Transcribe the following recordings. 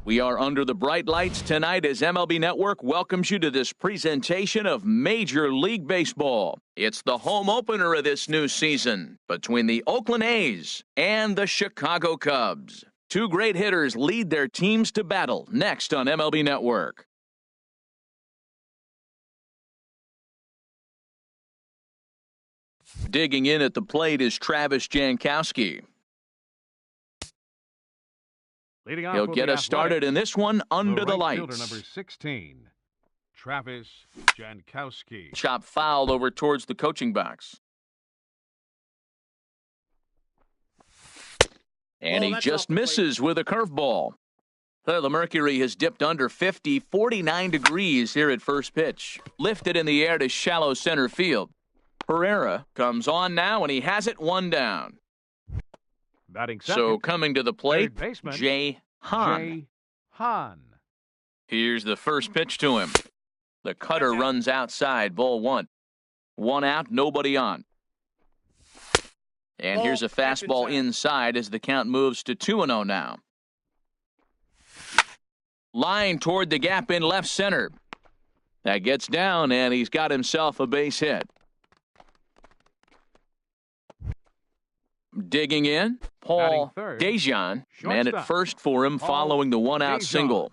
We are under the bright lights tonight as MLB Network welcomes you to this presentation of Major League Baseball. It's the home opener of this new season between the Oakland A's and the Chicago Cubs. Two great hitters lead their teams to battle next on MLB Network. Digging in at the plate is Travis Jankowski. He'll get us started in this one under the lights. Fielder number 16, Travis Jankowski. Chop foul over towards the coaching box. And he just misses with a curveball. The Mercury has dipped under 50, 49 degrees here at first pitch. Lifted in the air to shallow center field. Herrera comes on now, and he has it one down. Batting second, so coming to the plate, baseman, Jay Hahn. Here's the first pitch to him. The cutter runs outside, ball one. One out, nobody on. And here's a fastball inside as the count moves to 2-0 now. Line toward the gap in left center. That gets down, and he's got himself a base hit. Digging in, Paul Dejan, man at first for him following the one-out single.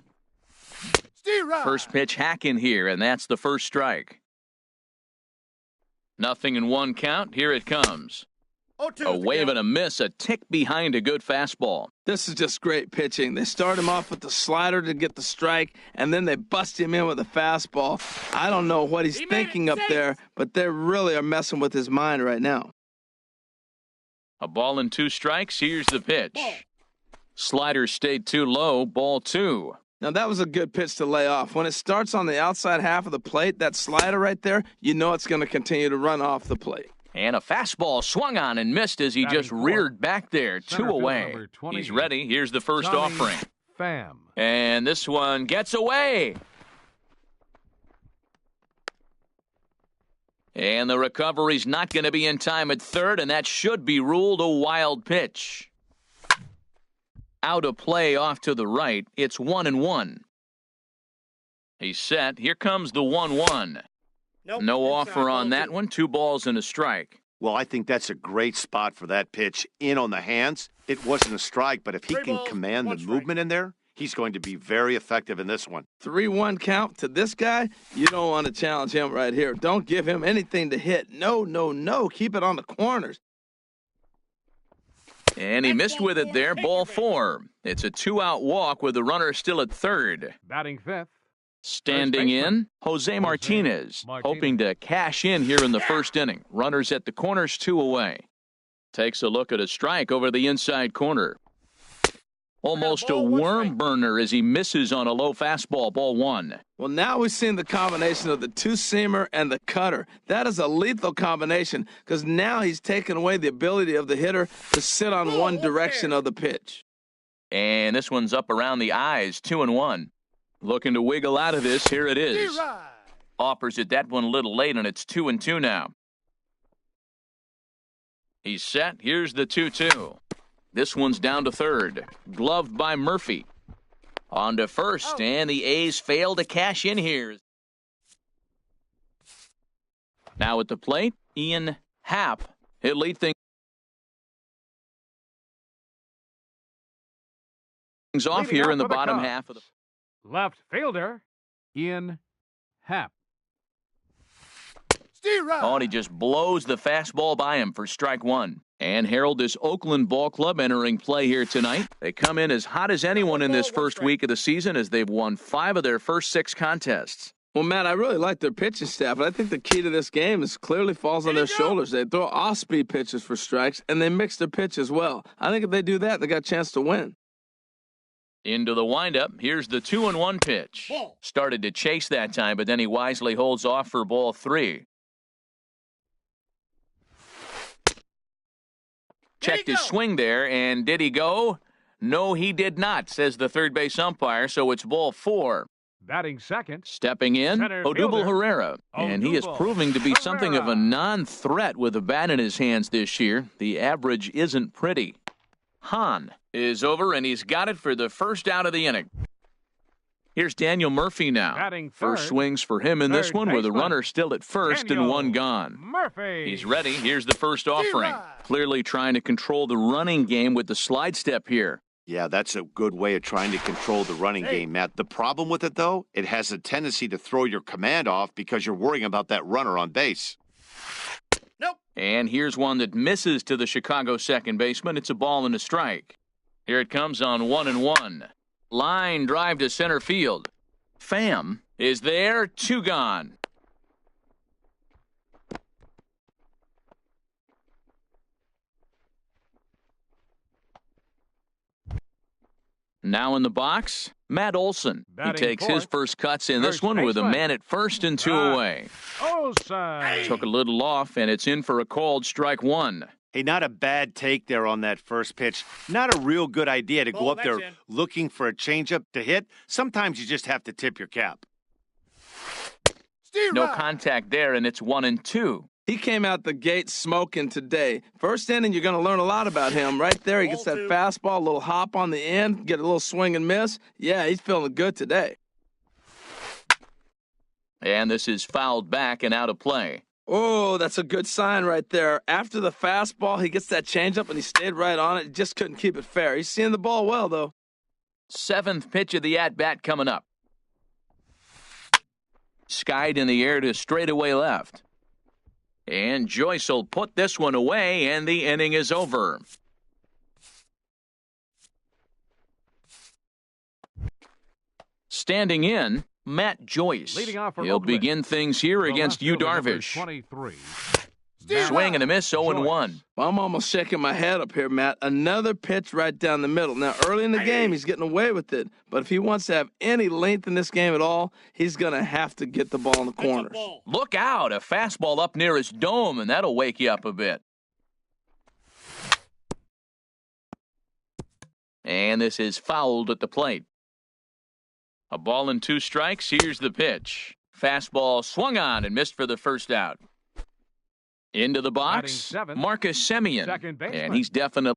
First pitch hack in here, and that's the first strike. Nothing in one count. Here it comes. A wave and a miss, a tick behind a good fastball. This is just great pitching. They start him off with the slider to get the strike, and then they bust him in with a fastball. I don't know what he's thinking up there, but they really are messing with his mind right now. A ball and two strikes. Here's the pitch. Slider stayed too low. Ball two. Now, that was a good pitch to lay off. When it starts on the outside half of the plate, that slider right there, you know it's going to continue to run off the plate. And a fastball swung on and missed as he just reared back there. Two away. He's ready. Here's the first offering. And this one gets away. And the recovery's not going to be in time at third, and that should be ruled a wild pitch. Out of play off to the right. It's 1-1. He's set. Here comes the 1-1. No offer on that one. 2 balls and a strike. Well, I think that's a great spot for that pitch. In on the hands. It wasn't a strike, but if he can command the movement in there, he's going to be very effective in this one. 3-1 count to this guy. You don't want to challenge him right here. Don't give him anything to hit. No. Keep it on the corners. And he missed with it there. Ball 4. It's a 2-out walk with the runner still at third. Batting fifth. Standing in, Jose Martinez, hoping to cash in here in the first inning. Runners at the corners, 2 away. Takes a look at a strike over the inside corner. Almost a worm burner as he misses on a low fastball. Ball 1. Well, now we've seen the combination of the two-seamer and the cutter. That is a lethal combination because now he's taken away the ability of the hitter to sit on one direction of the pitch. And this one's up around the eyes, 2-1. Looking to wiggle out of this. Here it is. Offers it that one a little late, and it's 2-2 now. He's set. Here's the 2-2. This one's down to third. Gloved by Murphy. On to first, and the A's fail to cash in here. Now at the plate, Ian Happ. He'll lead things off here in the bottom half of the... Left fielder, Ian Happ. Oh, and he just blows the fastball by him for strike 1. And Harold, this Oakland ball club entering play here tonight. They come in as hot as anyone in this first week of the season as they've won 5 of their first 6 contests. Well, Matt, I really like their pitching staff, but I think the key to this game is clearly falls on their shoulders. They throw off-speed pitches for strikes, and they mix their pitch as well. I think if they do that, they got a chance to win. Into the windup. Here's the 2-1 pitch. Started to chase that time, but then he wisely holds off for ball 3. Checked his swing there, and did he go? No, he did not, says the third base umpire, so it's ball 4. Batting second. Stepping in, Odubel Herrera. And he is proving to be something of a non-threat with a bat in his hands this year. The average isn't pretty. Hahn is over, and he's got it for the first out of the inning. Here's Daniel Murphy now. Batting First third. swings for him in this Third one with a baseman. runner still at first Daniel and one gone. Murphy. He's ready. Here's the first offering. Clearly trying to control the running game with the slide step here. Yeah, that's a good way of trying to control the running game, Matt. The problem with it, though, it has a tendency to throw your command off because you're worrying about that runner on base. And here's one that misses to the Chicago second baseman. It's a ball and a strike. Here it comes on 1-1. Line drive to center field. Pham is there, 2 gone. Now in the box, Matt Olson. He Batting takes his fourth. first cuts in this First one with a baseman. man at first and 2 Ah. away. Olsen. Took a little off, and it's in for a called strike 1. Hey, not a bad take there on that first pitch. Not a real good idea to go up there looking for a changeup to hit. Sometimes you just have to tip your cap. No contact there, and it's 1-2. He came out the gate smoking today. First inning, you're going to learn a lot about him. Right there, he gets that fastball, a little hop on the end, get a little swing and miss. Yeah, he's feeling good today. And this is fouled back and out of play. Oh, that's a good sign right there. After the fastball, he gets that changeup, and he stayed right on it. He just couldn't keep it fair. He's seeing the ball well, though. 7th pitch of the at-bat coming up. Skied in the air to straightaway left. And Joyce will put this one away, and the inning is over. Standing in, Matt Joyce. Leading off for He'll Oakland. begin things here The against left Yu fielder, number Darvish. 23. Swing and a miss, 0-1. Well, I'm almost shaking my head up here, Matt. Another pitch right down the middle. Now, early in the game, he's getting away with it. But if he wants to have any length in this game at all, he's going to have to get the ball in the corners. Look out, a fastball up near his dome, and that'll wake you up a bit. And this is fouled at the plate. A ball and 2 strikes. Here's the pitch. Fastball swung on and missed for the first out. Into the box, Batting seventh, Marcus Semien. second baseman. And he's definitely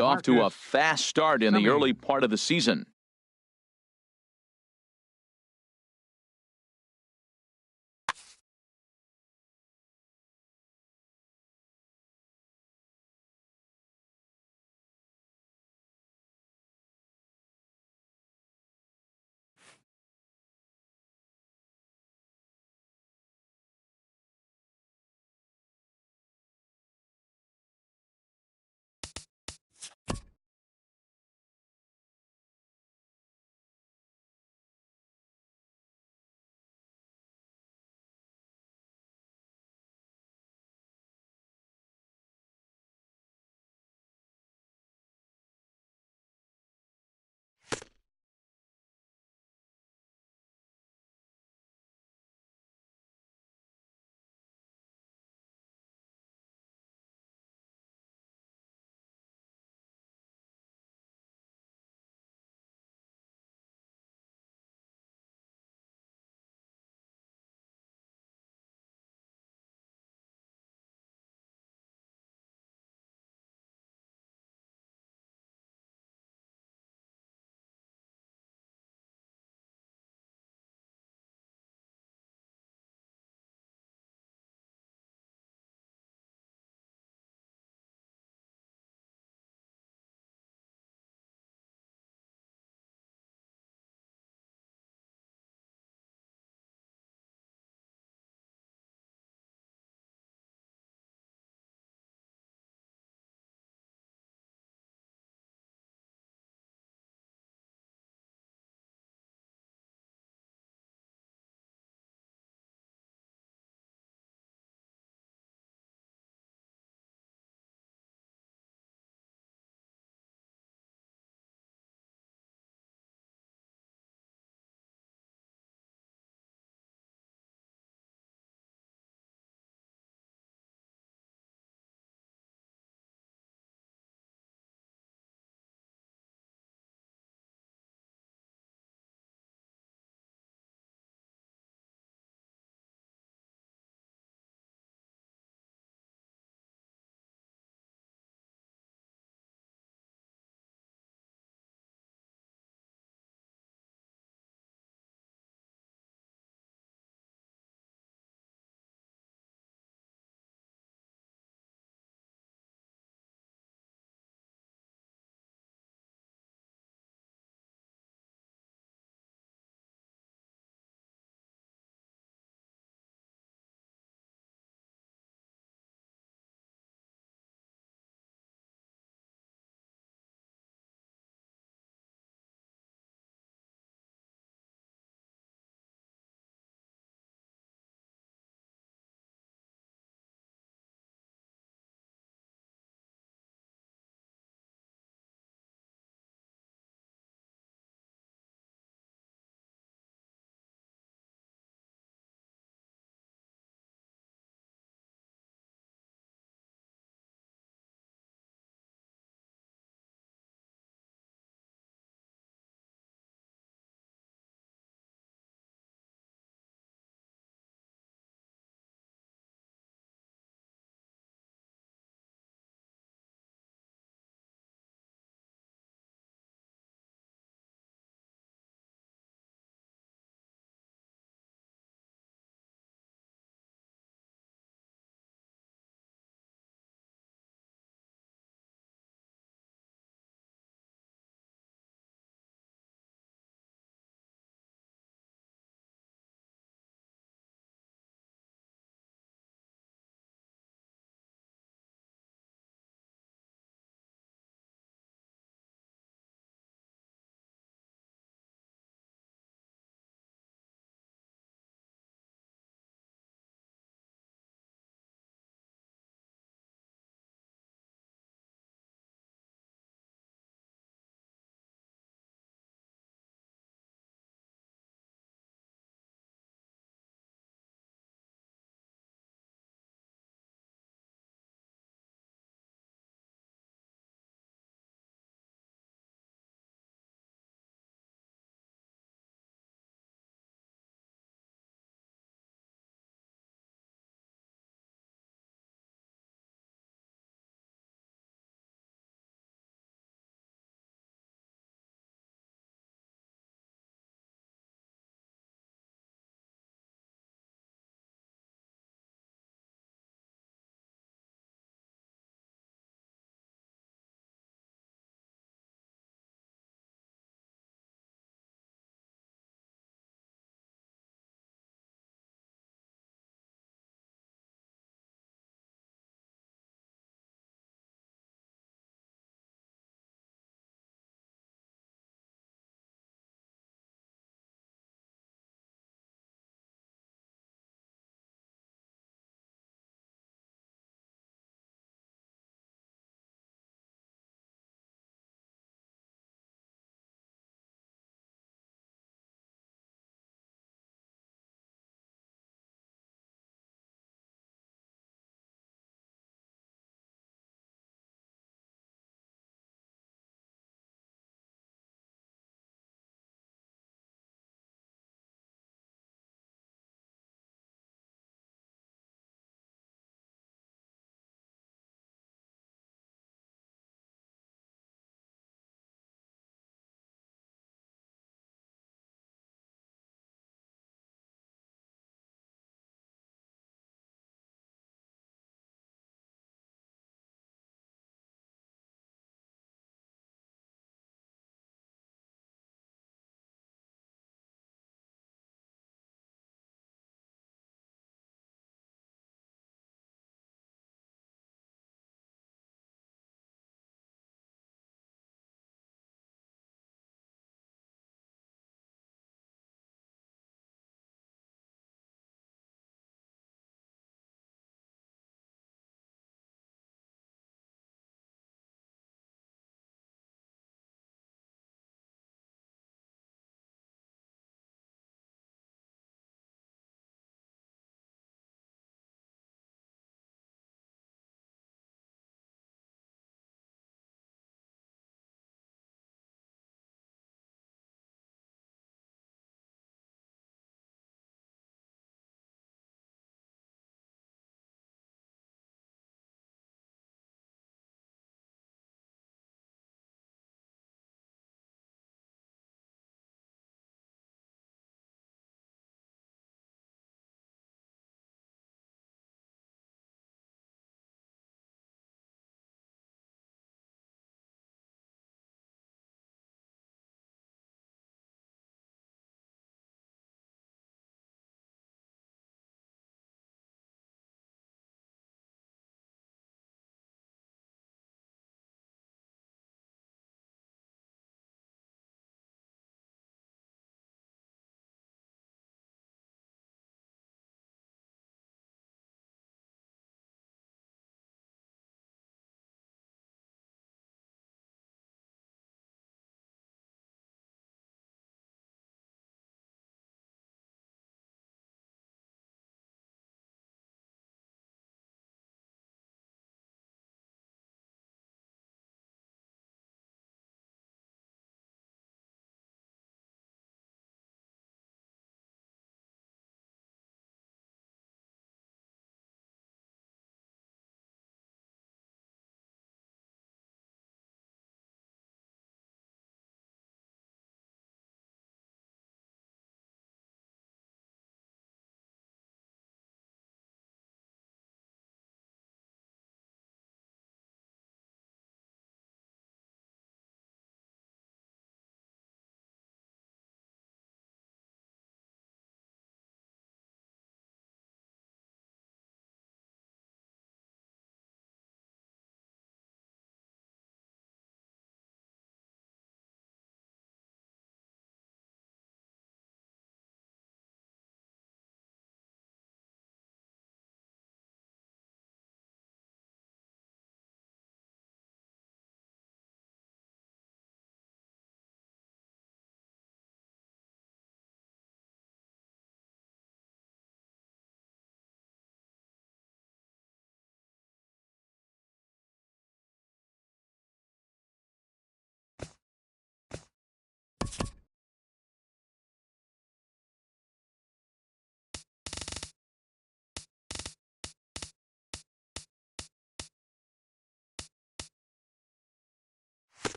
off to a Marcus fast start in the Semien. early part of the season.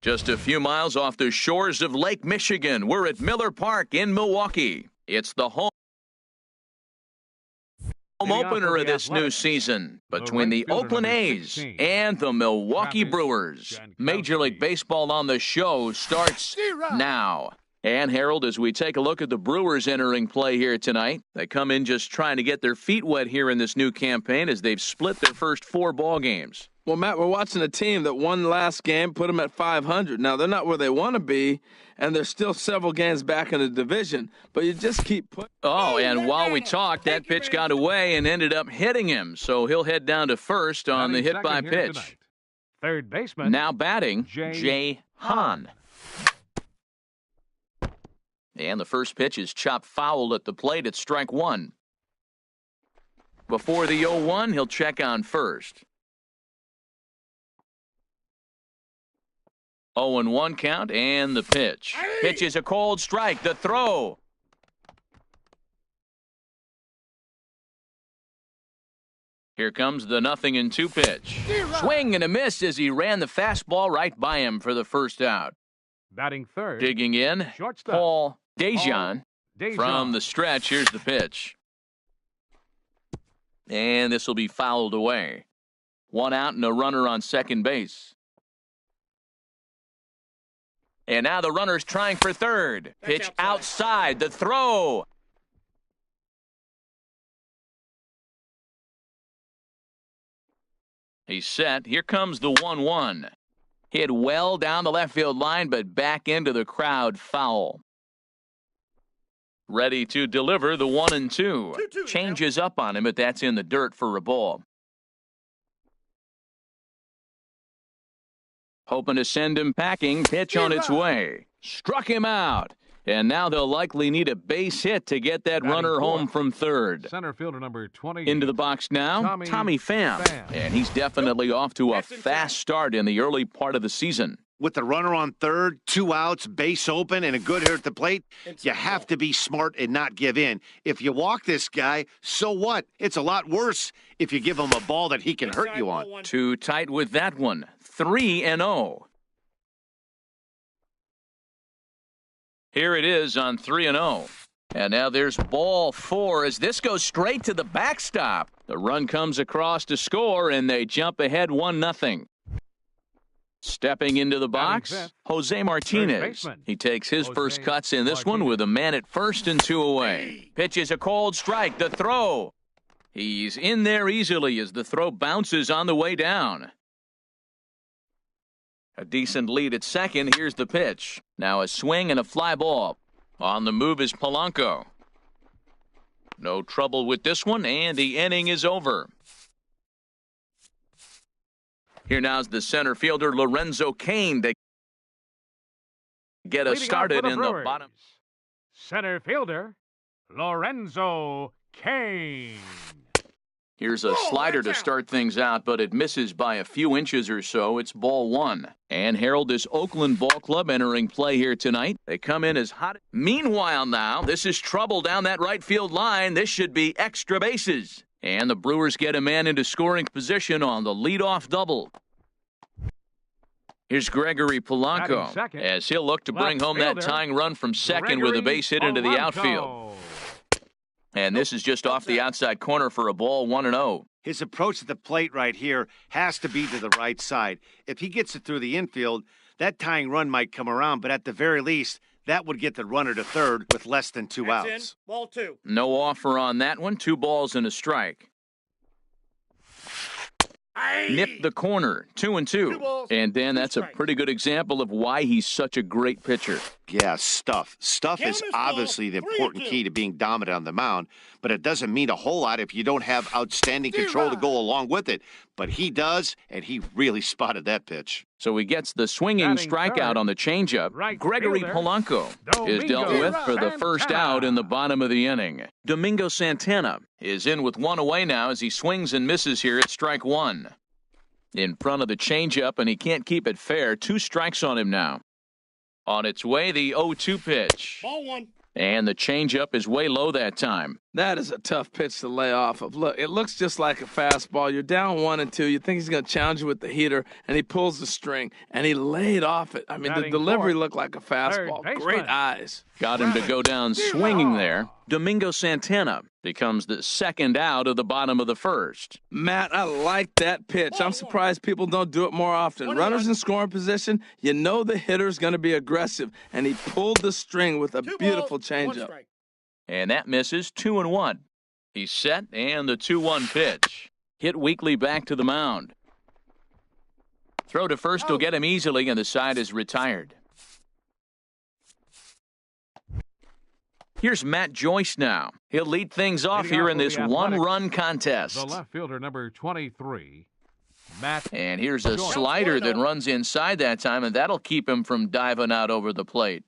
Just a few miles off the shores of Lake Michigan, we're at Miller Park in Milwaukee. It's the home opener of this new season between the Oakland A's and the Milwaukee Brewers. Major League Baseball on the show starts now. And, Harold, as we take a look at the Brewers entering play here tonight, they come in just trying to get their feet wet here in this new campaign as they've split their first 4 ball games. Well, Matt, we're watching a team that won last game, put them at 500. Now, they're not where they want to be, and they're still several games back in the division, but you just keep putting. Oh, and while we talked, that pitch got away and ended up hitting him, so he'll head down to first on the hit by pitch. Third baseman. Now batting, Jay Hahn. And the first pitch is chopped foul at the plate at strike 1. Before the 0-1, he'll check on first. 0-1 count and the pitch. Pitch is a cold strike. The throw. Here comes the 0-2 pitch. Swing and a miss as he ran the fastball right by him for the first out. Batting third. Digging in, Shortstop. Paul Dejan. From the stretch, here's the pitch. And this will be fouled away. 1 out and a runner on second base. And now the runner's trying for third. Pitch outside. The throw. He's set. Here comes the 1-1. Hit well down the left field line, but back into the crowd, foul. Ready to deliver the 1-2. Changes up on him, but that's in the dirt for a ball. Hoping to send him packing. Pitch on its way. Struck him out. And now they'll likely need a base hit to get that runner home from third. Center fielder number 20. Into the box now, Tommy Pham. And he's definitely off to a fast start in the early part of the season. With the runner on third, 2 outs, base open, and a good hitter at the plate, you have to be smart and not give in. If you walk this guy, so what? It's a lot worse if you give him a ball that he can hurt you on. Too tight with that one. 3-0. Here it is on 3-0. And now there's ball 4 as this goes straight to the backstop. The run comes across to score, and they jump ahead 1-0. Stepping into the box, Jose Martinez. He takes his first cuts in this one with a man at first and 2 away. Pitch is a cold strike. The throw. He's in there easily as the throw bounces on the way down. A decent lead at second. Here's the pitch. Now a swing and a fly ball. On the move is Polanco. No trouble with this one, and the inning is over. Here now's the center fielder, Lorenzo Cain, to get us started in the bottom. Center fielder, Lorenzo Cain. Here's a slider to start things out, but it misses by a few inches or so. It's ball 1. And Harold, this Oakland ball club entering play here tonight. They come in as hot. Meanwhile now, this is trouble down that right field line. This should be extra bases. And the Brewers get a man into scoring position on the leadoff double. Here's Gregory Polanco as he'll look to bring home that tying run from second with a base hit into the outfield. And this is just off the outside corner for a ball 1-0. His approach to the plate right here has to be to the right side. If he gets it through the infield, that tying run might come around, but at the very least, that would get the runner to third with less than 2 outs. Ball 2. No offer on that one. 2 balls and a strike. Nipped the corner, 2-2. And Dan, that's a pretty good example of why he's such a great pitcher. Yeah, stuff. Stuff is obviously the important key to being dominant on the mound, but it doesn't mean a whole lot if you don't have outstanding control to go along with it. But he does, and he really spotted that pitch. So he gets the swinging strikeout on the changeup. Gregory Polanco is dealt with for the first out in the bottom of the inning. Domingo Santana is in with 1 away now as he swings and misses here at strike 1. In front of the changeup, and he can't keep it fair. 2 strikes on him now. On its way, the 0-2 pitch. Ball 1. And the changeup is way low that time. That is a tough pitch to lay off of. Look, it looks just like a fastball. You're down 1-2. You think he's going to challenge you with the heater, and he pulls the string, and he laid off it. I mean, the Batting delivery fourth, looked like a fastball. third Great baseman. eyes. Got him to go down swinging there. Domingo Santana becomes the second out of the bottom of the first. Matt, I like that pitch. I'm surprised people don't do it more often. Runners in scoring position, you know the hitter's going to be aggressive, and he pulled the string with a beautiful changeup. And that misses 2-1. He's set, and the 2-1 pitch. Hit weakly back to the mound. Throw to first will get him easily, and the side is retired. Here's Matt Joyce now. He'll lead things off Leading here off in for this the Athletics, one-run contest. The left fielder, number 23, Matt. And here's a Joyce. slider that runs inside that time, and that'll keep him from diving out over the plate.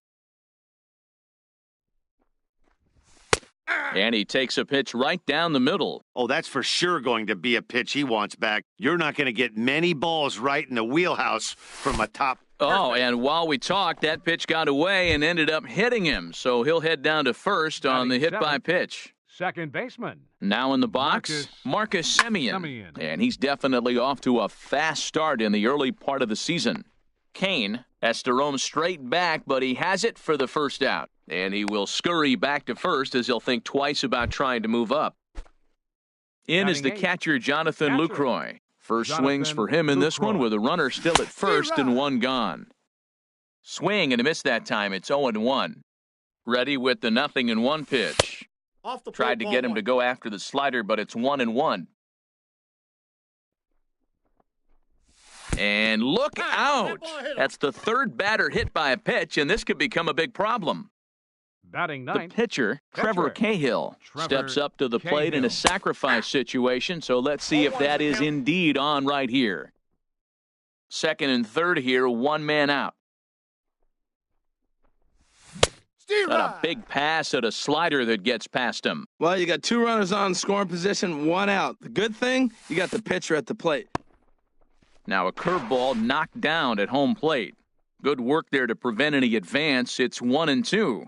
And he takes a pitch right down the middle. Oh, that's for sure going to be a pitch he wants back. You're not going to get many balls right in the wheelhouse from a top. Oh, and while we talked, that pitch got away and ended up hitting him. So he'll head down to first on the hit by pitch. Second baseman. Now in the box, Marcus Semien. And he's definitely off to a fast start in the early part of the season. Kane has to roam straight back, but he has it for the first out. And he will scurry back to first as he'll think twice about trying to move up. In is the catcher, Jonathan Lucroy. First swings for him in this one with a runner still at first and one gone. Swing and a miss that time. It's 0-1. Ready with the 0-1 pitch. Tried to get him to go after the slider, but it's 1-1. And look out! That's the third batter hit by a pitch, and this could become a big problem. Batting The ninth, pitcher, Trevor Cahill, steps up to the plate in a sacrifice situation, so let's see if that is indeed on right here. Second and third here, one man out. Got a big pass at a slider that gets past him. Well, you got two runners on scoring position, one out. The good thing, you got the pitcher at the plate. Now a curveball knocked down at home plate. Good work there to prevent any advance. It's 1-2.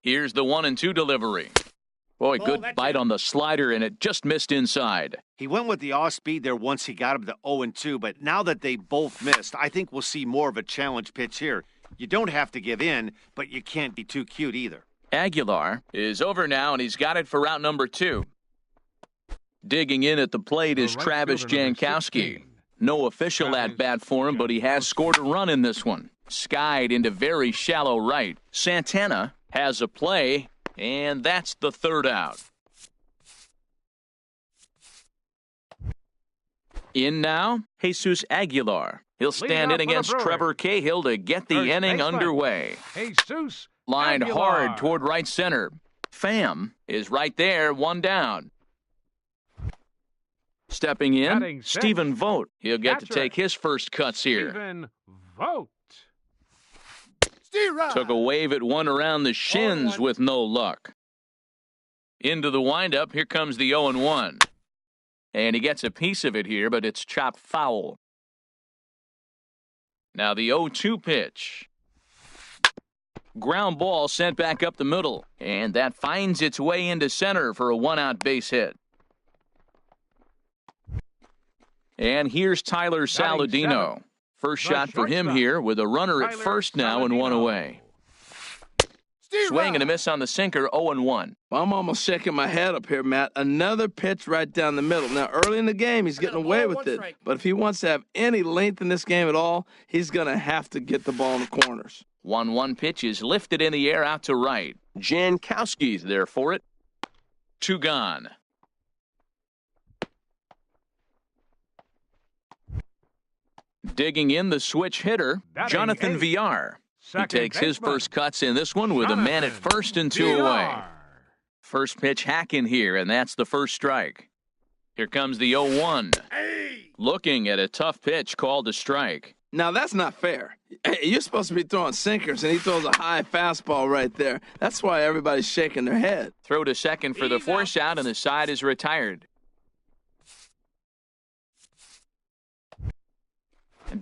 Here's the 1-2 delivery. Boy, good bite on the slider, and it just missed inside. He went with the off speed there once he got him to 0-2, but now that they both missed, I think we'll see more of a challenge pitch here. You don't have to give in, but you can't be too cute either. Aguilar is over now, and he's got it for route number 2. Digging in at the plate is Travis Jankowski. No official at-bat for him, but he has scored a run in this one. Skied into very shallow right. Santana has a play, and that's the third out. In now, Jesus Aguilar. He'll stand in against Trevor Cahill to get the inning underway. Jesus Lined Aguilar. hard toward right center. Pham is right there, one down. Stepping in, Batting sixth, Stephen Vogt. He'll get to catcher, take his first cuts here. Stephen Vogt. Took a wave at one around the shins with no luck. Into the windup, here comes the 0-1. And he gets a piece of it here, but it's chopped foul. Now the 0-2 pitch. Ground ball sent back up the middle, and that finds its way into center for a one-out base hit. And here's Tyler Saladino. First shot for him here with a runner at first now and one away. Swing and a miss on the sinker, 0-1. Well, I'm almost shaking my head up here, Matt. Another pitch right down the middle. Now, early in the game, he's getting away with it. But if he wants to have any length in this game at all, he's going to have to get the ball in the corners. 1-1 pitch is lifted in the air out to right. Jankowski's there for it. 2 gone. Digging in the switch hitter, Jonathan Villar. He takes his first cuts in this one with a man at first and 2 away. First pitch hacking here, and that's the first strike. Here comes the 0-1. Looking at a tough pitch called a strike. Now, that's not fair. Hey, you're supposed to be throwing sinkers, and he throws a high fastball right there. That's why everybody's shaking their head. Throw to second for the force out, and the side is retired.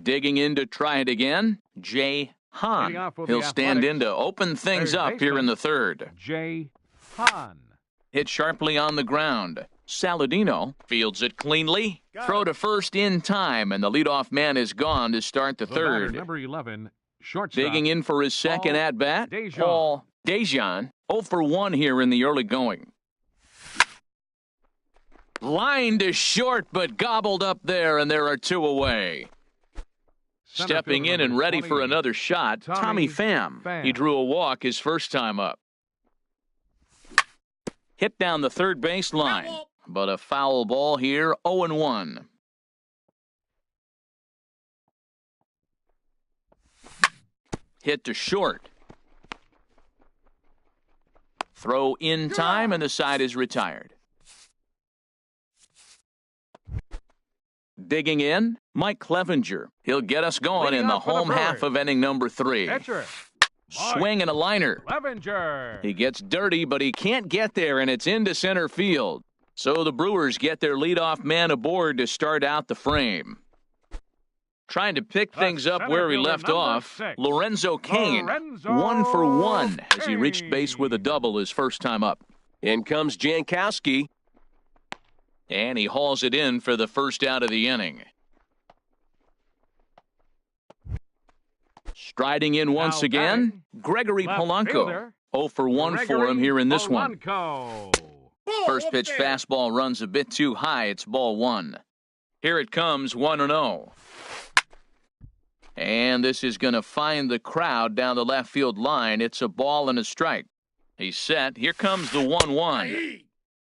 Digging in to try it again, Jay Leading Hahn. off for the He'll stand in Athletics, to open things third up here in the third. Jay Hahn. Hit sharply on the ground. Saladino fields it cleanly. Throw to first in time, and the leadoff man is gone to start the The batter, third. number 11, shortstop. Digging in for his second Paul at-bat, Dejan. Paul Dejan. 0 for 1 here in the early going. Line to short, but gobbled up there, and there are two away. Center Stepping fielder in and number ready for 20, another shot, Tommy Pham. He drew a walk his first time up. Hit down the third base line, but a foul ball here, 0-1. Hit to short. Throw in time, and the side is retired. Digging in, Mike Clevenger. He'll get us going Leading in the off for the home half Brewers. of inning number 3. Pitcher. Swing and a liner. Clevenger. He gets dirty, but he can't get there, and it's into center field. So the Brewers get their leadoff man aboard to start out the frame. Trying to pick things up center where he fielder left number off, 6, Lorenzo Cain. Lorenzo 1 for 1 as he reached base with a Cain. double his first time up. In comes Jankowski. And he hauls it in for the first out of the inning. Striding in once Now again, batting, Gregory left Polanco. fielder, 0 for 1 for Gregory him here in this one. Polanco. First pitch fastball runs a bit too high. It's ball 1. Here it comes, 1-0. And this is going to find the crowd down the left field line. It's a ball and a strike. He's set. Here comes the 1-1.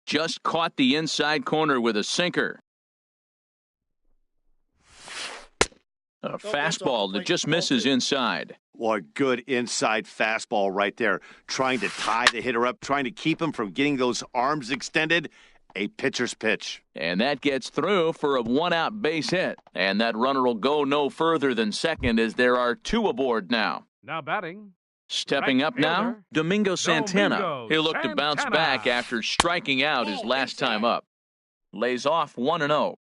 Just caught the inside corner with a sinker. A fastball that just misses inside. What a good inside fastball right there. Trying to tie the hitter up, trying to keep him from getting those arms extended. A pitcher's pitch. And that gets through for a one-out base hit. And that runner will go no further than second as there are 2 aboard now. Now batting. Stepping Right up now, fielder, Domingo Santana. Domingo He'll look to bounce Santana. back after striking out his last time up. Lays off 1-0.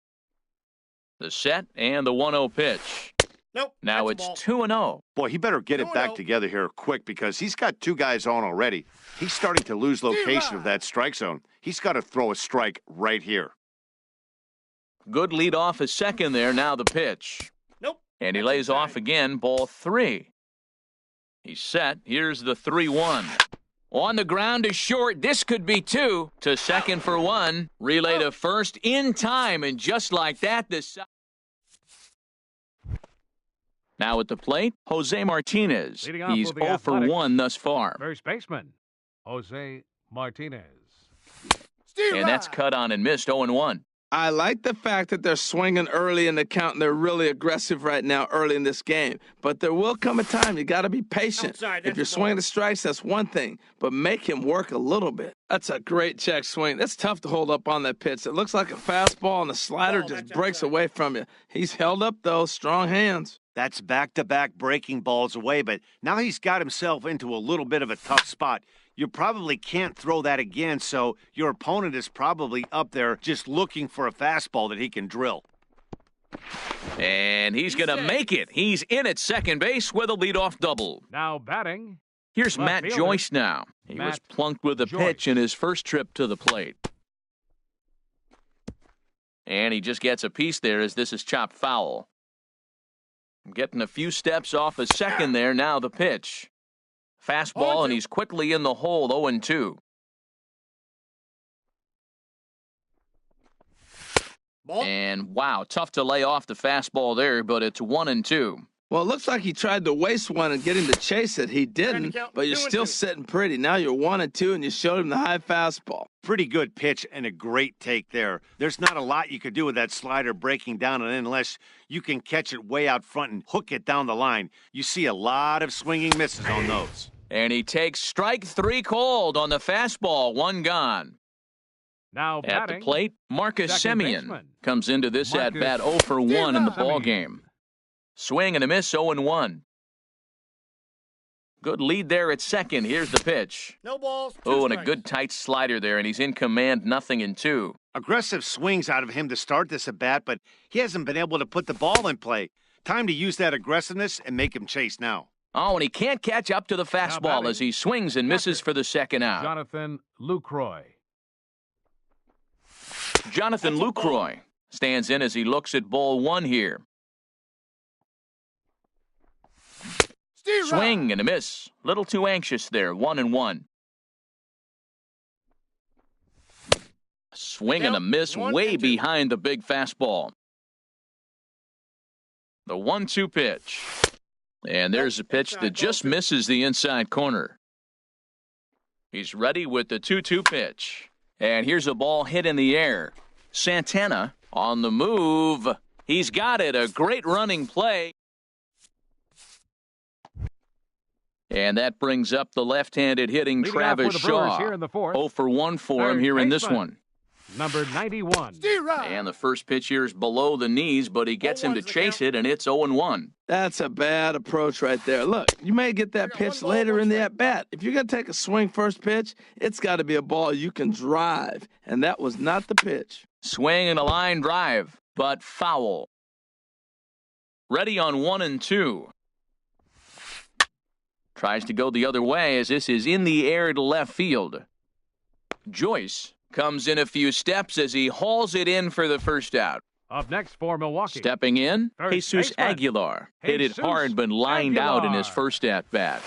The set and the 1-0 pitch. Nope. Now that's a it's ball. 2-0. Boy, he better get it back 2-0. together here quick because he's got 2 guys on already. He's starting to lose location of that strike zone. He's got to throw a strike right here. Good lead off a second there. Now the pitch. Nope. And he That's lays off inside. again, ball 3. He's set. Here's the 3-1. On the ground to short. This could be 2. To second for 1. Relay to first in time. And just like that, the side. Now at the plate, Jose Martinez. Leading off He's for the 0 for Athletics. 1 thus far. First baseman, Jose Martinez. And that's cut on and missed 0-1. I like the fact that they're swinging early in the count and they're really aggressive right now early in this game. But there will come a time you got to be patient. Outside, If that's you're a ball. swinging the strikes, that's one thing. But make him work a little bit. That's a great check swing. That's tough to hold up on that pitch. It looks like a fastball and the slider Ball, just that's breaks outside. away from you. He's held up, though. Strong hands. That's back-to-back breaking balls away, but now he's got himself into a little bit of a tough spot. You probably can't throw that again, so your opponent is probably up there just looking for a fastball that he can drill. And he's going to make it. He's in at second base with a leadoff double. Now batting, Here's Left Matt fielder, Joyce now. He was Matt plunked with a Joyce. pitch in his first trip to the plate. And he just gets a piece there as this is chopped foul. Getting a few steps off a second there. Now the pitch. Fastball, and he's quickly in the hole, 0-2. Ball. And wow, tough to lay off the fastball there, but it's 1-2. Well, it looks like he tried to waste one and get him to chase it. He didn't, count but you're 2-2. still sitting pretty. Now you're 1-2, and you showed him the high fastball. Pretty good pitch and a great take there. There's not a lot you could do with that slider breaking down and in unless you can catch it way out front and hook it down the line. You see a lot of swinging misses on those. And he takes strike 3 called on the fastball, 1 gone. now At batting, the plate, Marcus second Semien baseman. comes into this Marcus at-bat 0 for 1 in the Semien. ball game. Swing and a miss, 0-1. Good lead there at second. Here's the pitch. No balls. 2 Oh, and a strikes. good tight slider there, and he's in command, 0-2. Aggressive swings out of him to start this at bat, but he hasn't been able to put the ball in play. Time to use that aggressiveness and make him chase now. Oh, and he can't catch up to the fastball as he swings and misses for the second out. Jonathan Lucroy. Jonathan Lucroy stands in as he looks at ball one here. Swing and a miss. Little too anxious there. 1-1. Swing and a miss way behind the big fastball. The 1-2 pitch. And there's a pitch that just misses the inside corner. He's ready with the 2-2 pitch. And here's a ball hit in the air. Santana on the move. He's got it. A great running play. And that brings up the left-handed hitting Leading Travis Shaw. Here in the fourth. 0 for 1 for him here in this one. Number 91. And the first pitch here is below the knees, but he gets him to chase it, and it's 0-1. That's a bad approach right there. Look, you may get that pitch later in the at-bat. If you're going to take a swing first pitch, it's got to be a ball you can drive, and that was not the pitch. Swing and a line drive, but foul. Ready on 1-2. Tries to go the other way as this is in the air to left field. Joyce comes in a few steps as he hauls it in for the first out. Up next for Milwaukee. Stepping in, Third Jesus baseman. Aguilar. Hit it Jesus hard but lined out in his Aguilar. first at-bat.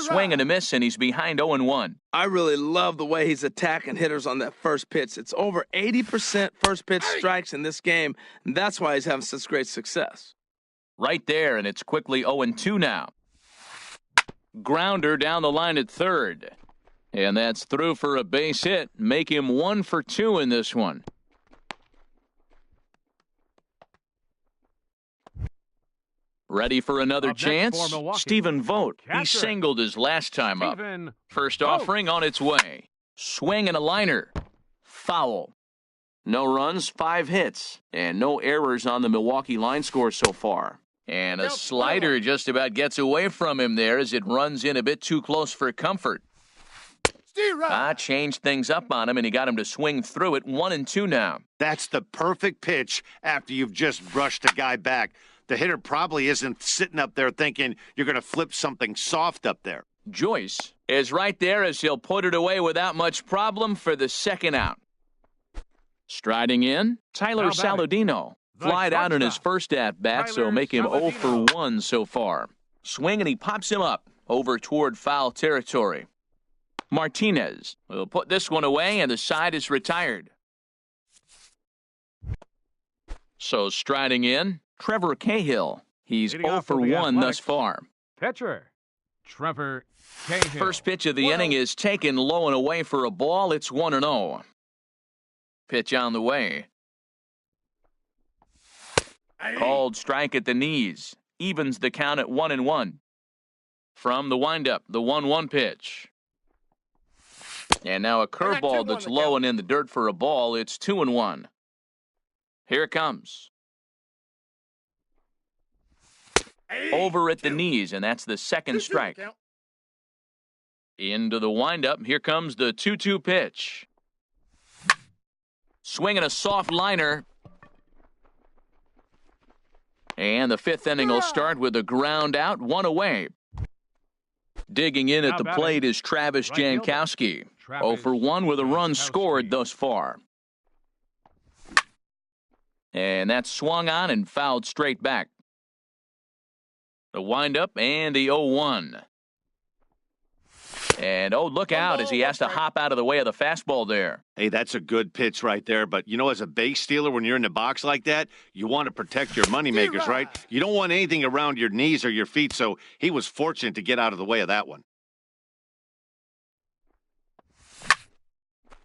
Swing and a miss, and he's behind 0-1. I really love the way he's attacking hitters on that first pitch. It's over 80% first pitch strikes in this game, and that's why he's having such great success. Right there, and it's quickly 0-2 now. Grounder down the line at third. And that's through for a base hit. Make him 1 for 2 in this one. Ready for another Up next chance? for Milwaukee. Stephen Vogt. He Catcher. singled his last time up. Stephen First Vogt. offering on its way. Swing and a liner. Foul. No runs, 5 hits, and no errors on the Milwaukee line score so far. And a slider just about gets away from him there as it runs in a bit too close for comfort. Changed things up on him, and he got him to swing through it. 1-2 now. That's the perfect pitch after you've just brushed a guy back. The hitter probably isn't sitting up there thinking you're going to flip something soft up there. Joyce is right there as he'll put it away without much problem for the second out. Striding in, Tyler Now batting. Saladino. The Flied out in his shortstop. first at-bat, so Tyler make him 0 Saladino. for 1 so far. Swing, and he pops him up over toward foul territory. Martinez will put this one away, and the side is retired. So striding in, Trevor Cahill. He's Leading 0 off for for the 1 thus Athletics. far. Pitcher Trevor Cahill. First pitch of the inning is taken low and away for a ball. It's 1-0. Pitch on the way. Called strike at the knees. Evens the count at 1-1. From the windup, the 1-1 pitch. And now a curveball that's low and in the dirt for a ball. It's 2-1. Here it comes. Over at the knees, and that's the second strike. Into the windup. Here comes the 2-2 pitch. Swinging a soft liner. And the fifth inning will start with a ground out, 1 away. Digging in at Now the batting, plate is Travis right fielder, Jankowski. Travis 0 for 1 with a run Jankowski. scored thus far. And that's swung on and fouled straight back. The windup and the 0-1. And, look out as he has to hop out of the way of the fastball there. Hey, that's a good pitch right there. But, as a base stealer, when you're in the box like that, you want to protect your moneymakers, right? You don't want anything around your knees or your feet, so he was fortunate to get out of the way of that one.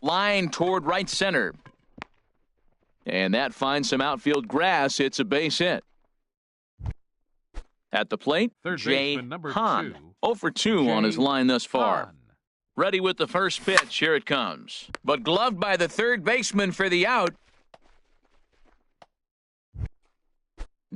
Line toward right center. And that finds some outfield grass. It's a base hit. At the plate, Third Jay baseman, number Hahn. 2. 0 for 2 on his Jay line thus far. Hahn. Ready with the first pitch. Here it comes. But gloved by the third baseman for the out.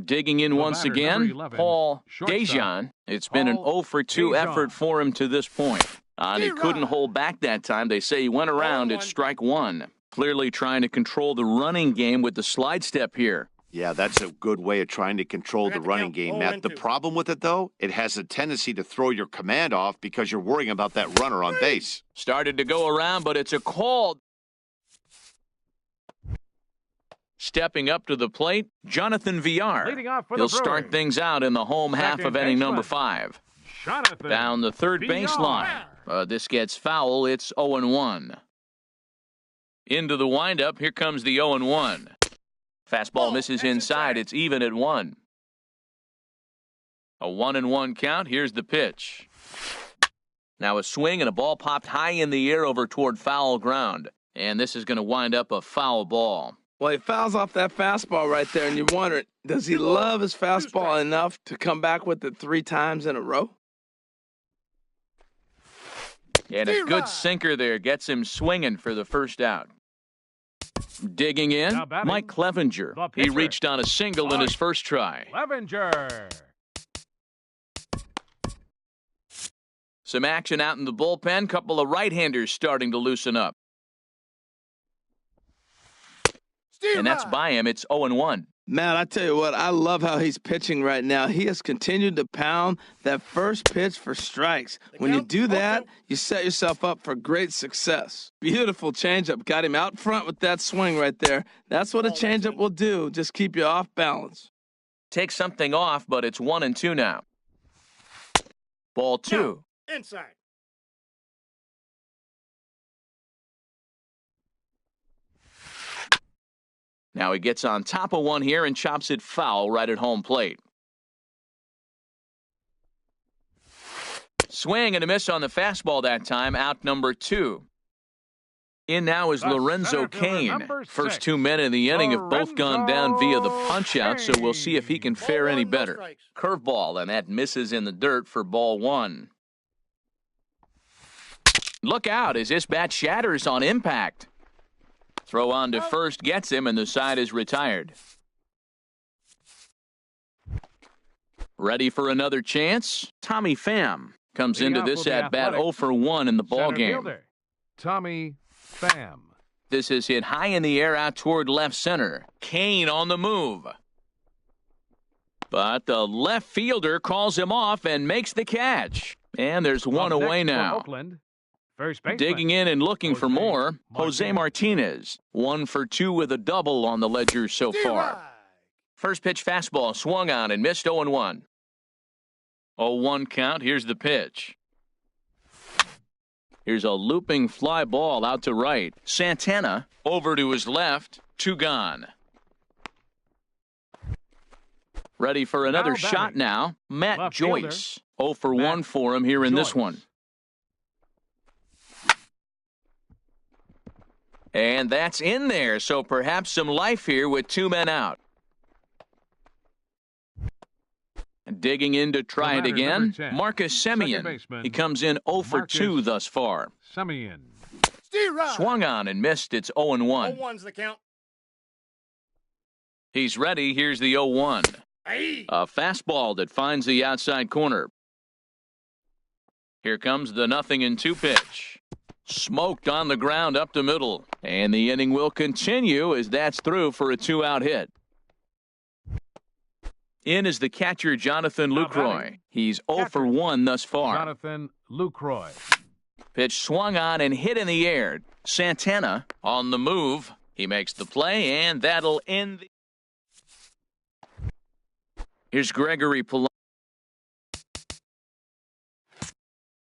Digging in The once batter, again, number 11, Paul shortstop. Dejan. It's been an Paul 0 for 2 Dejan. effort for him to this point. And he couldn't hold back that time. They say he went around at strike 1. Clearly trying to control the running game with the slide step here. Yeah, that's a good way of trying to control the running game, Matt. The problem with it, though, it has a tendency to throw your command off because you're worrying about that runner on base. Started to go around, but it's a call. Stepping up to the plate, Jonathan Villar. Leading off for He'll the start Brewers. things out in the home half Second of inning number baseman, 5. Jonathan Down the third baseline. This gets foul. It's 0-1. Into the windup. Here comes the 0-1. Fastball misses inside. It's even at 1. A 1-1 count. Here's the pitch. Now a swing and a ball popped high in the air over toward foul ground. And this is going to wind up a foul ball. Well, he fouls off that fastball right there, and you're wondering, does he love his fastball enough to come back with it 3 times in a row? And a good sinker there gets him swinging for the first out. Digging in, Now batting, Mike Clevenger. the He pitcher. reached on a single in his first try. Clevenger. Some action out in the bullpen. Couple of right-handers starting to loosen up. And that's by him. It's 0-1. Matt, I tell you what, I love how he's pitching right now. He has continued to pound that first pitch for strikes. When you do that, you set yourself up for great success. Beautiful changeup. Got him out front with that swing right there. That's what a changeup will do. Just keep you off balance. Take something off, but it's 1-2 now. Ball 2. Inside. Now he gets on top of one here and chops it foul right at home plate. Swing and a miss on the fastball that time, out number 2. In now is The Lorenzo center fielder, Cain. number First 6, 2 men in the inning have both gone down via the Lorenzo punch-out, so we'll see if he can Cain. fare any Ball 1, no better. strikes. Curveball, and that misses in the dirt for ball 1. Look out as this bat shatters on impact. Throw on to first gets him, and the side is retired. Ready for another chance? Tommy Pham comes Leading into off this will be at-bat Athletics 0 for 1 in the Center ballgame. fielder, Tommy Pham. This is hit high in the air out toward left center. Cain on the move. But the left fielder calls him off and makes the catch. And there's one Up away next for now. Oakland, first baseman. Digging in and looking for Jose more, Jose Martinez. 1 for 2 with a double on the ledger so far. First pitch fastball swung on and missed 0-1. 0-1 count. Here's the pitch. Here's a looping fly ball out to right. Santana over to his left. 2 gone. Ready for another Now shot batting. now. Matt Left Joyce. 0 for Matt 1 for him here in this Joyce. one. And that's in there, so perhaps some life here with 2 men out. Digging in to try it batter, again, number 10, Marcus second Semien. baseman, He comes in 0 for 2 Marcus thus far. Semien. Swung on and missed. It's 0-1. 0-1's the count. He's ready. Here's the 0-1. Hey. A fastball that finds the outside corner. Here comes the 0-2 pitch. Smoked on the ground up the middle. And the inning will continue as that's through for a 2-out hit. In is the catcher, Jonathan Now Lucroy. batting. He's 0 Catcher, for 1 thus far. Jonathan Lucroy. Pitch swung on and hit in the air. Santana on the move. He makes the play, and that'll end the... Here's Gregory Leading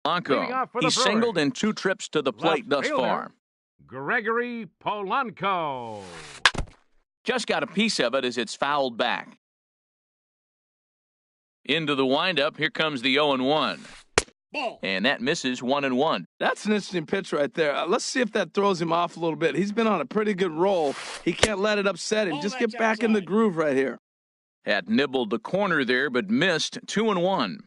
Polanco. off for the He's Brewers. singled in 2 trips to the plate Left thus fielder, far. Gregory Polanco. Just got a piece of it as it's fouled back. Into the windup. Here comes the 0-1. Ball. And that misses 1-1. That's an interesting pitch right there. Let's see if that throws him off a little bit. He's been on a pretty good roll. He can't let it upset him. Ball Just that's get back in the outside. groove right here. Had nibbled the corner there, but missed 2-1.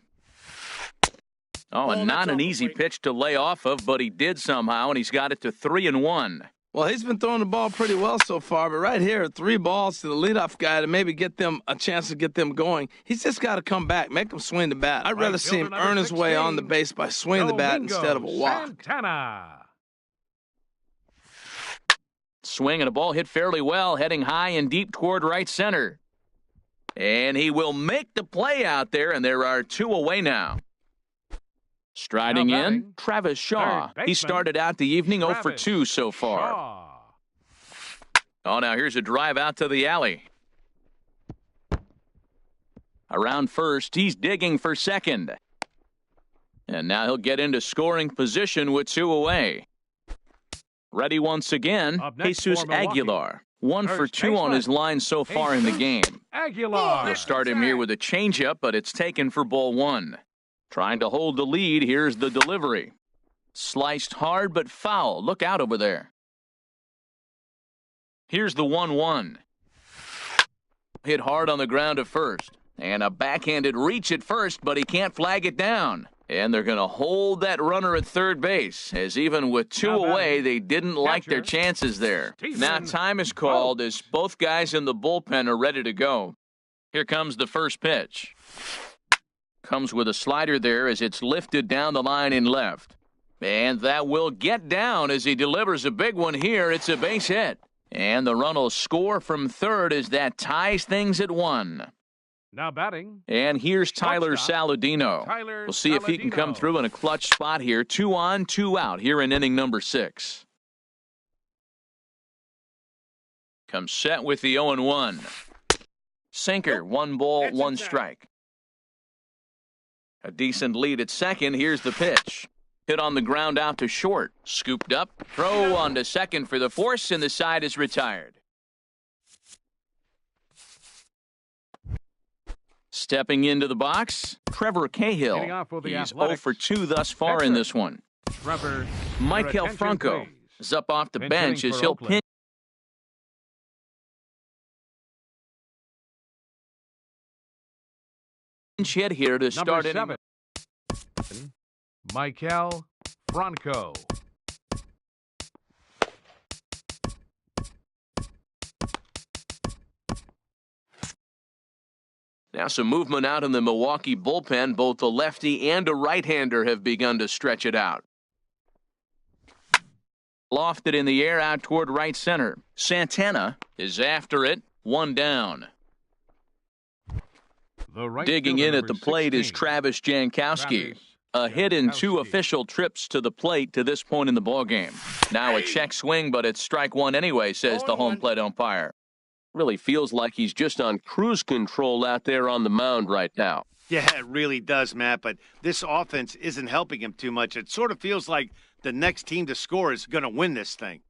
Oh, and Ball not that's an off the easy plate. pitch to lay off of, but he did somehow, and he's got it to 3-1. Well, he's been throwing the ball pretty well so far, but right here, 3 balls to the leadoff guy to maybe get them a chance to get them going. He's just got to come back, make him swing the bat. I'd Right rather see him fielder number earn his way on the 16, base by swinging the bat Domingo instead of a walk. Santana. Swing and a ball hit fairly well, heading high and deep toward right center. And he will make the play out there, and there are 2 away now. Striding Now in, batting, Travis Shaw. third baseman, He started out the evening 0 for Travis 2 so far. Shaw. Oh, now here's a drive out to the alley. Around first, he's digging for second. And now he'll get into scoring position with 2 away. Ready once again, Up next Jesus for Milwaukee, Aguilar. 1 for first 2 on baseman, his line so far in the Jesus game. Aguilar. They'll start him here with a changeup, but it's taken for ball 1. Trying to hold the lead, here's the delivery. Sliced hard but foul. Look out over there. Here's the 1-1. Hit hard on the ground at first. And a backhanded reach at first, but he can't flag it down. And they're going to hold that runner at third base, as even with 2 Now away, batting, they didn't like their catcher, chances there. Stephen Now time is called Vogt. as both guys in the bullpen are ready to go. Here comes the first pitch. Comes with a slider there as it's lifted down the line in left. And that will get down as he delivers a big one here. It's a base hit. And the run will score from third as that ties things at 1. Now batting, And here's Tyler Shortstop, Saladino. Tyler We'll see if he can come Saladino. through in a clutch spot here. 2 on, 2 out here in inning number 6. Comes set with the 0-1. Sinker, 1 ball, 1 strike. A decent lead at second. Here's the pitch. Hit on the ground out to short. Scooped up. Throw on to second for the force, and the side is retired. Stepping into the box, Trevor Cahill. Hitting off for the He's 0 Athletics. for 2 thus far in Veteran. this one. Trevor. Michael your attention, Franco please. is up off the Pinch bench hitting as for he'll Oakland. pinch hit here to Number start inning. 7, Michael Franco. Now some movement out in the Milwaukee bullpen. Both a lefty and a right-hander have begun to stretch it out. Lofted in the air out toward right center. Santana is after it. 1 down. The right Digging fielder, in at the number plate is 16, Travis Jankowski. Travis A hit in 2 Jankowski. official trips to the plate to this point in the ballgame. Now a check swing, but it's strike 1 anyway, says the home plate umpire. Really feels like he's just on cruise control out there on the mound right now. Yeah, it really does, Matt, but this offense isn't helping him too much. It sort of feels like the next team to score is going to win this thing.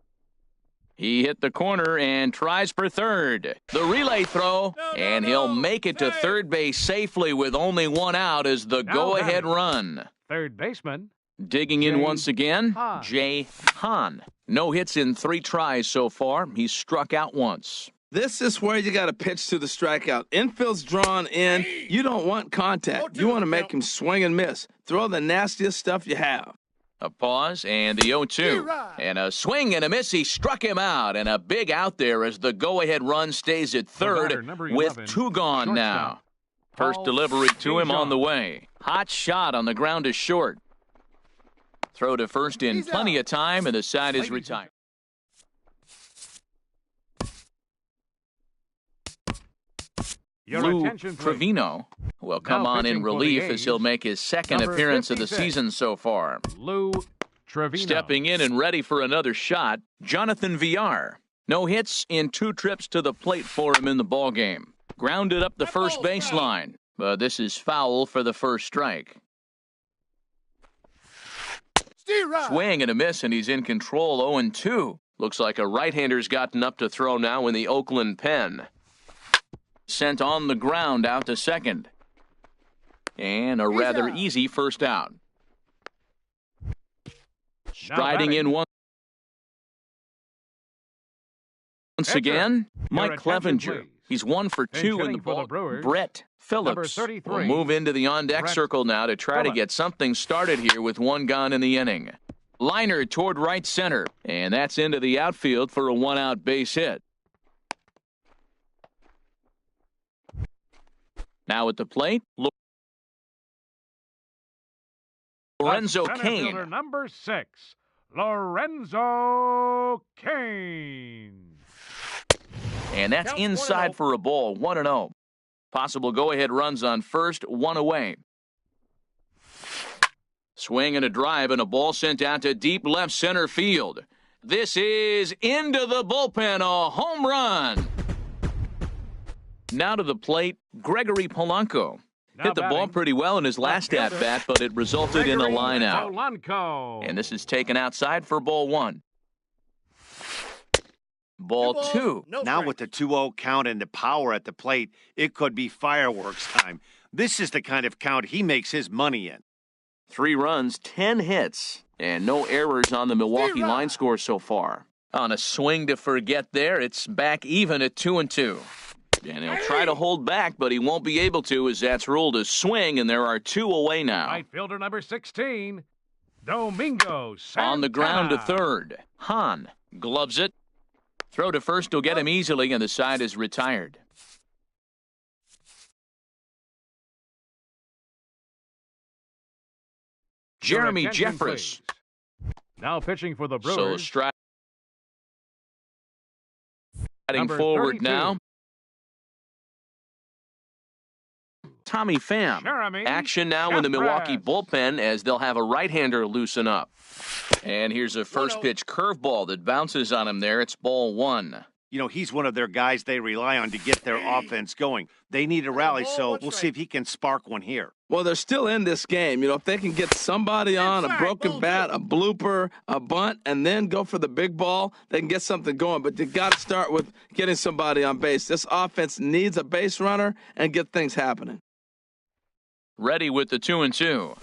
He hit the corner and tries for third. The relay throw, and he'll make it to third base safely with only 1 out as the Now go-ahead batting. run. Third baseman, Digging in Jay once again, Hahn. Jay Hahn. No hits in 3 tries so far. He's struck out once. This is where you got to pitch to the strikeout. Infield's drawn in. You don't want contact. You want to make him swing and miss. Throw the nastiest stuff you have. A pause and the 0-2. And a swing and a miss. He struck him out. And a big out there as the go-ahead run stays at third batter, number with 11, 2 gone now. shortstop, First Paul delivery to him on Bijan. the way. Hot shot on the ground to short. Throw to first in plenty of time, and the side is Ladies and retired. your Lou attention, please. Trevino will come Now on in pitching for the relief as A's, he'll make his second number appearance of the 56. season so far. Lou Trevino. Stepping in and ready for another shot, Jonathan Villar. No hits in 2 trips to the plate for him in the ballgame. Grounded up the first baseline, but this is foul for the first strike. Swing and a miss, and he's in control. 0-2. Looks like a right-hander's gotten up to throw now in the Oakland pen. Sent on the ground out to second. And a rather easy first out. Striding batting, in once Enter. again, Mike attention, Clevenger. please. He's 1 for Pinch 2 in hitting the for the ball. Brewers, Brett number Phillips 33, will move into the on-deck Brett circle now to try to Phillips. get something started here with 1 gone in the inning. Liner toward right center, and that's into the outfield for a 1-out base hit. Now at the plate, Lorenzo The center Cain. fielder, number 6, Lorenzo Cain. And that's inside for a ball, 1-0. Possible go-ahead runs on first, one away. Swing and a drive, and a ball sent out to deep left center field. This is into the bullpen, a home run. Now to the plate, Gregory Polanco. Hit the ball pretty well in his last at-bat, but it resulted in a line-out. And this is taken outside for ball one. Ball two. Now with the 2-0 count and the power at the plate, it could be fireworks time. This is the kind of count he makes his money in. 3 runs, 10 hits, and no errors on the Milwaukee line score so far. On a swing to forget there, it's back even at 2-2. And he'll try to hold back, but he won't be able to, as that's ruled a swing, and there are 2 away now. Right fielder number 16, Domingo Santana. On the ground to third. Hahn gloves it. Throw to first will get him easily, and the side is retired. Jeremy Jeffress. Now pitching for the Brewers. So striding Number forward 32. now. Tommy Pham. Jeremy Action now in the Milwaukee Jeffress. bullpen as they'll have a right-hander loosen up. And here's a first pitch curveball that bounces on him there. It's ball one. You know, he's one of their guys they rely on to get their offense going. They need a rally, so we'll see if he can spark one here. Well, they're still in this game. You know, if they can get somebody on, a broken bat, a blooper, a bunt, and then go for the big ball, they can get something going. But you got to start with getting somebody on base. This offense needs a base runner and get things happening. Ready with the 2-2.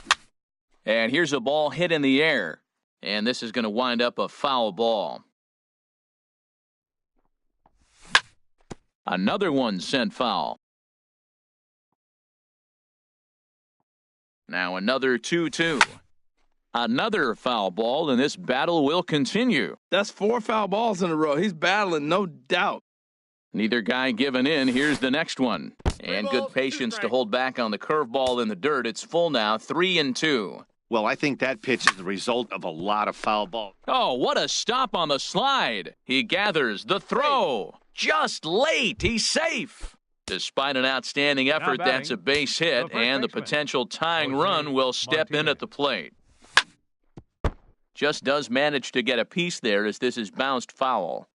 And here's a ball hit in the air. And this is going to wind up a foul ball. Another one sent foul. Now another 2-2. Another foul ball, and this battle will continue. That's 4 foul balls in a row. He's battling, no doubt. Neither guy giving in. Here's the next one. And good patience to hold back on the curveball in the dirt. It's full now, 3-2. Well, I think that pitch is the result of a lot of foul balls. Oh, what a stop on the slide. He gathers the throw. Just late. He's safe. Despite an outstanding effort, that's a base hit, and the potential tying run will step in at the plate. Just does manage to get a piece there as this is bounced foul.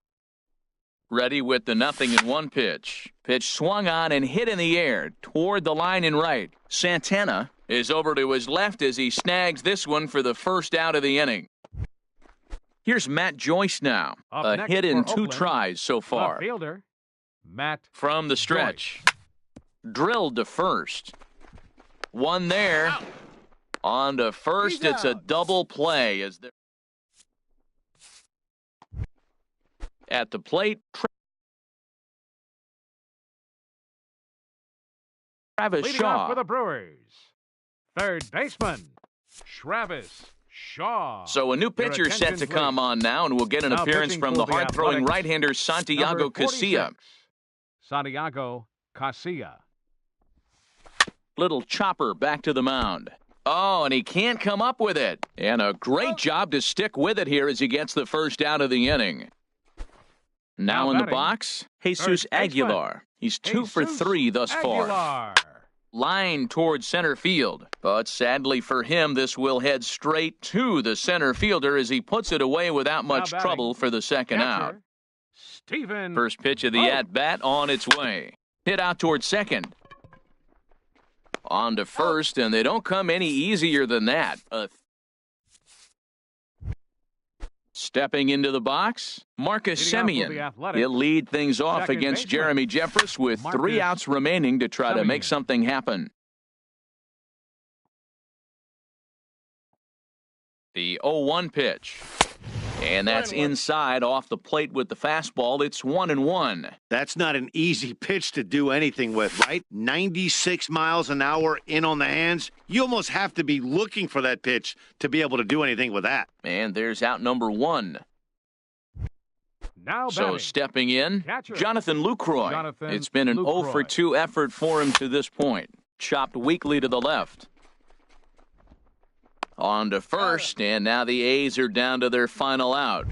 Ready with the 0-1 pitch. Pitch swung on and hit in the air toward the line and right. Santana is over to his left as he snags this one for the first out of the inning. Here's Matt Joyce now. A hit in 2 tries so far. Fielder, Matt From the stretch. Drilled to first. One there. On to first. It's a double play as they're at the plate. Travis leading off Shaw. for the Brewers. Third baseman, Travis Shaw. So a new pitcher Your set to attention, come please. on now, and we'll get an Now appearance pitching from for the the hard-throwing Athletics, right-hander Santiago Number Casilla. 46, Santiago Casilla. Little chopper back to the mound. Oh, and he can't come up with it. And a great job to stick with it here as he gets the first out of the inning. Now in the batting, box, Jesus first baseman, Aguilar. He's 2 for Jesus 3 thus far. Aguilar. Line towards center field. But sadly for him, this will head straight to the center fielder as he puts it away without much batting, trouble for the second out. Catcher, Stephen. First pitch of the at-bat on its way. Hit out towards second. On to first, and they don't come any easier than that. Stepping into the box, Marcus Leading off for the Semien. Athletics, He'll lead things off second against baseman, Jeremy Jeffress with 3 Marcus outs remaining to try to make Semien. something happen. The 0-1 pitch. And that's inside off the plate with the fastball. It's 1-1. That's not an easy pitch to do anything with, right? 96 miles an hour in on the hands. You almost have to be looking for that pitch to be able to do anything with that. And there's out number 1. Now So batting, stepping in, catcher, Jonathan Lucroy. Jonathan It's been an 0 for Lucroy. 2 effort for him to this point. Chopped weakly to the left. On to first, and now the A's are down to their final out.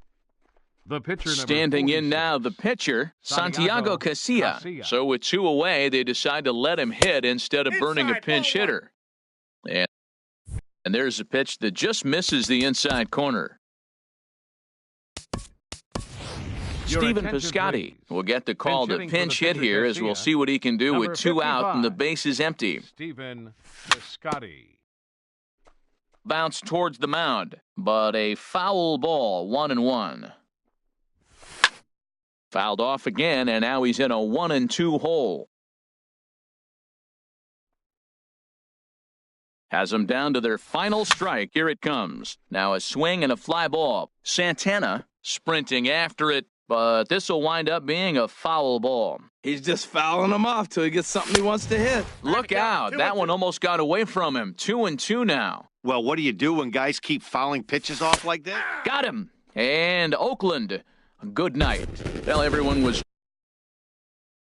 The pitcher number Standing in 46. now, the pitcher, Santiago Santiago Casilla. Casilla. So with 2 away, they decide to let him hit instead of burning a pinch hitter. And there's a pitch that just misses the inside corner. Your Stephen attention, Piscotty please. will get the call to Pinch hitting for pinch the hit pitcher, here as we'll Garcia. see what he can do Number with 2 out and the 55. base is empty. Stephen Piscotty. Bounce towards the mound, but a foul ball, 1-1. Fouled off again, and now he's in a 1-2 hole. Has them down to their final strike. Here it comes. Now a swing and a fly ball. Santana sprinting after it, but this will wind up being a foul ball. He's just fouling him off till he gets something he wants to hit. Look out. That one almost got away from him. 2-2 now. Well, what do you do when guys keep fouling pitches off like that? Got him. And Oakland, good night. Well, everyone was